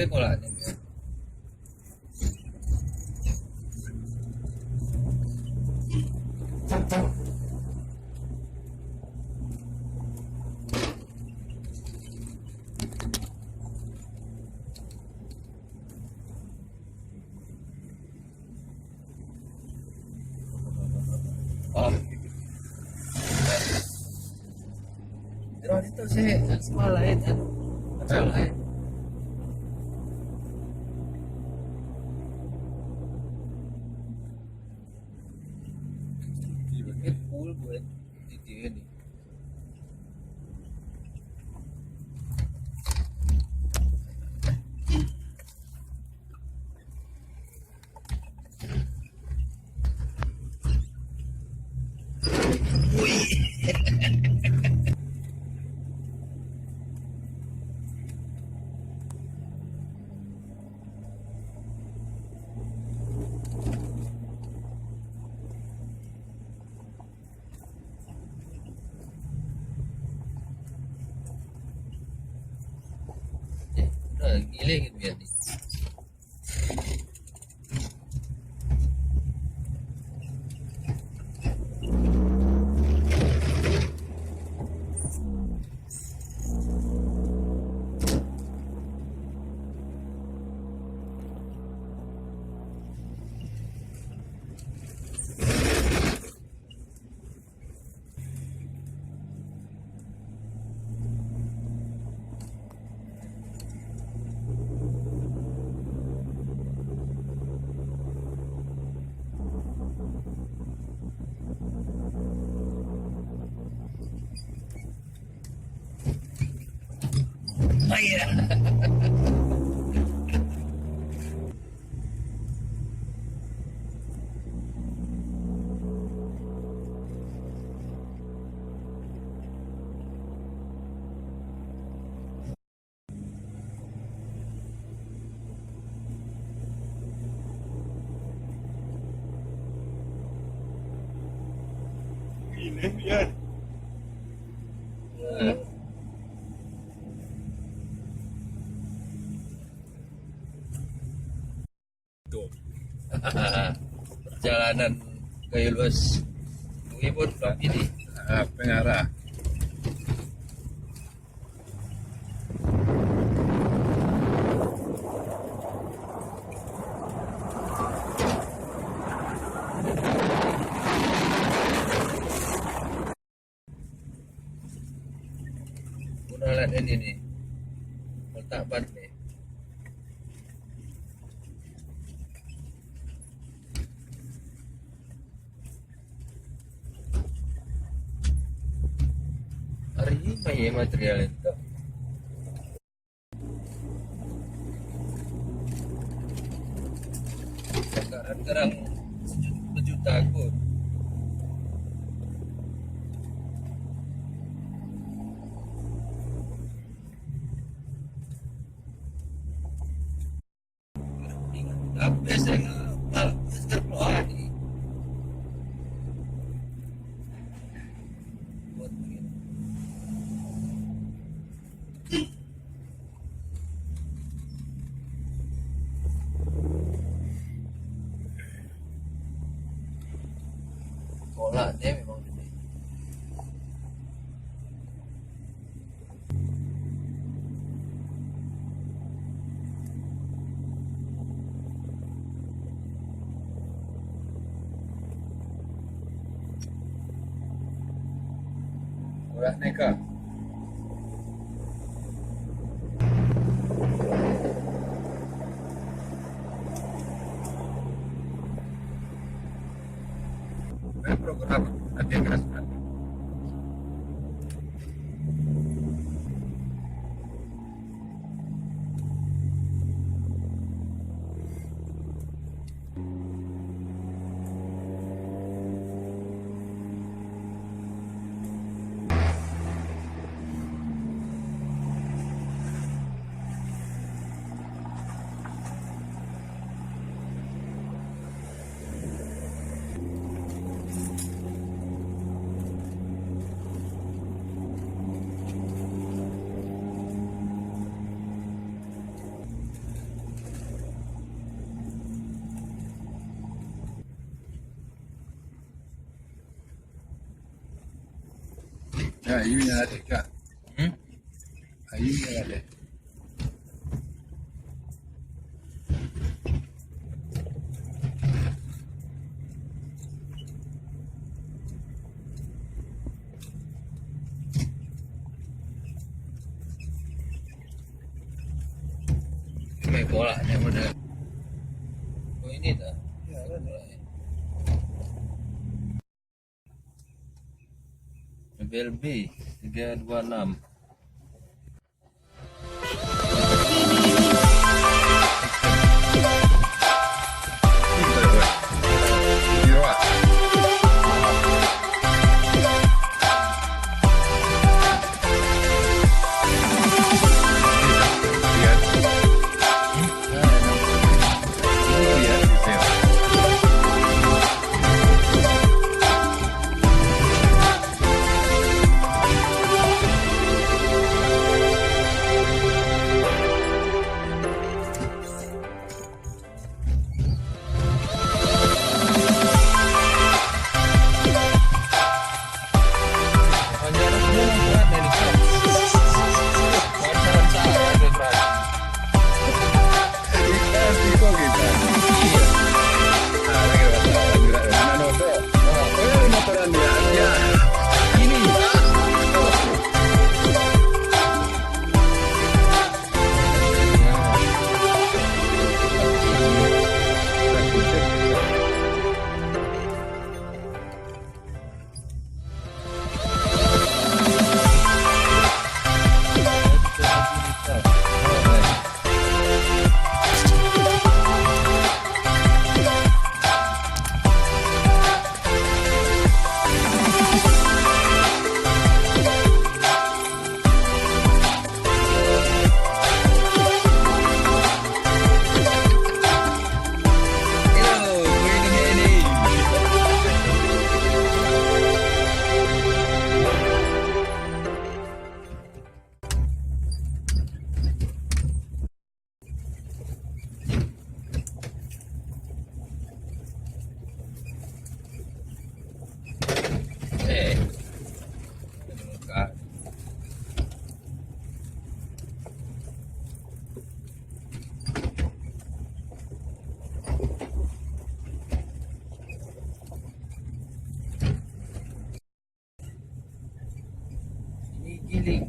sekolah nih ya. Oh, terus itu sih sekolah lain kan, sekolah lain. Ini full buat di ini. Udah gile gitu ya nih. Oh iya. Ini dia. Tuh. Perjalanan ke Ilus pun ini Pengarah. udah lihat ini nih letak ban nih. Hari ini ya material itu. Sekarang sejuta aku. Tapi saya terkeluar nih. Buat begini. Sekolahnya memang gede. Udah neka. Program nanti keras. Ya, ayunya ada kak. Hmm? Ayunya ada. Main bola yang udah. Oh ini dah. Ya, ada bola. BLB 326. Ini giling.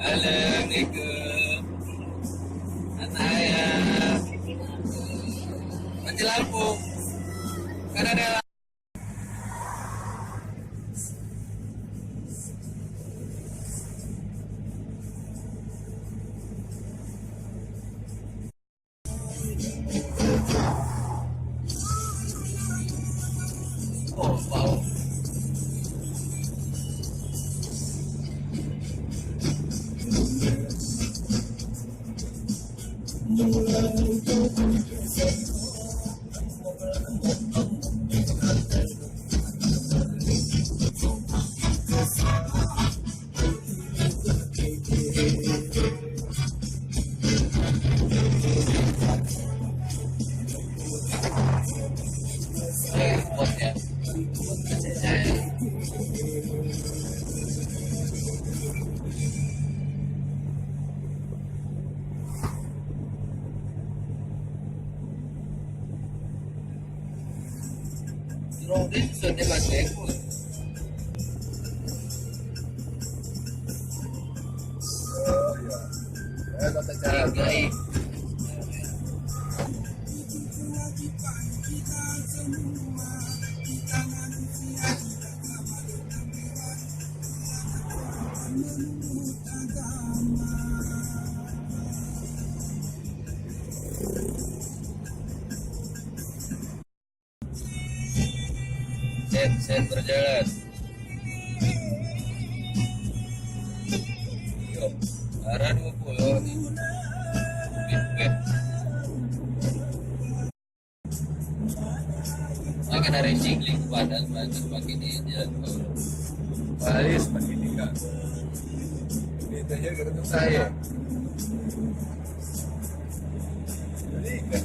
Assalamualaikum. Anak ayah. Mati lampu. Kan ada oh, wow. Botnya. Rodet sudah masuk. Ya, tata cara. Gaib. Set berjalan. Yuk, arah 20 nih. Speed. Makin ada sigling padan bagus pakai ini jalan tol. Paris Pendidikan. Itu aja ketemu saya. Jadi kan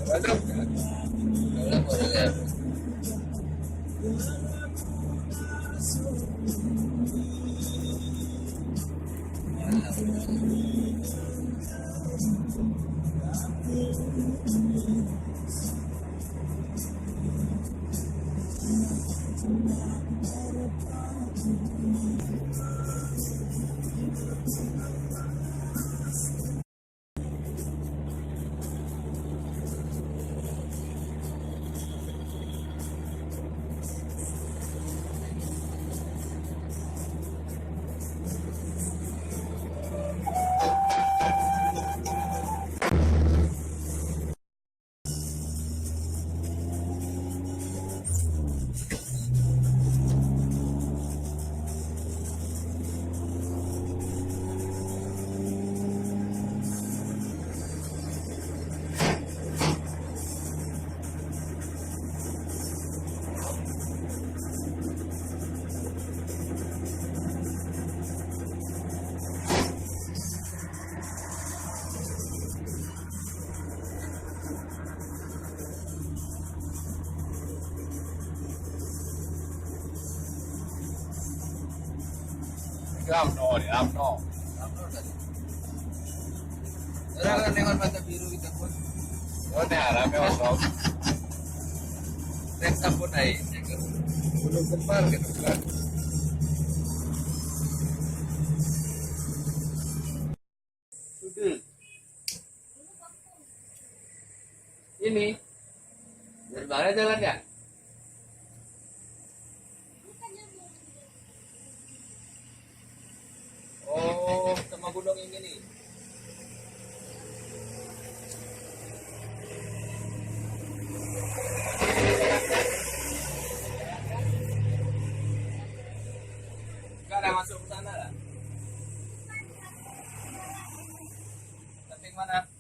ragam kan. Kalau boleh lihat. Amno. Orang kan lewat mata biru kita pun. Oh, ini arahnya orang. Reksa pun naik. Belum kembar gitu kan. Sudah. Ini. Dari mana jalannya? Oh, sama gunung yang ini. Enggak ada masuk ke sana lah. Tapi mana?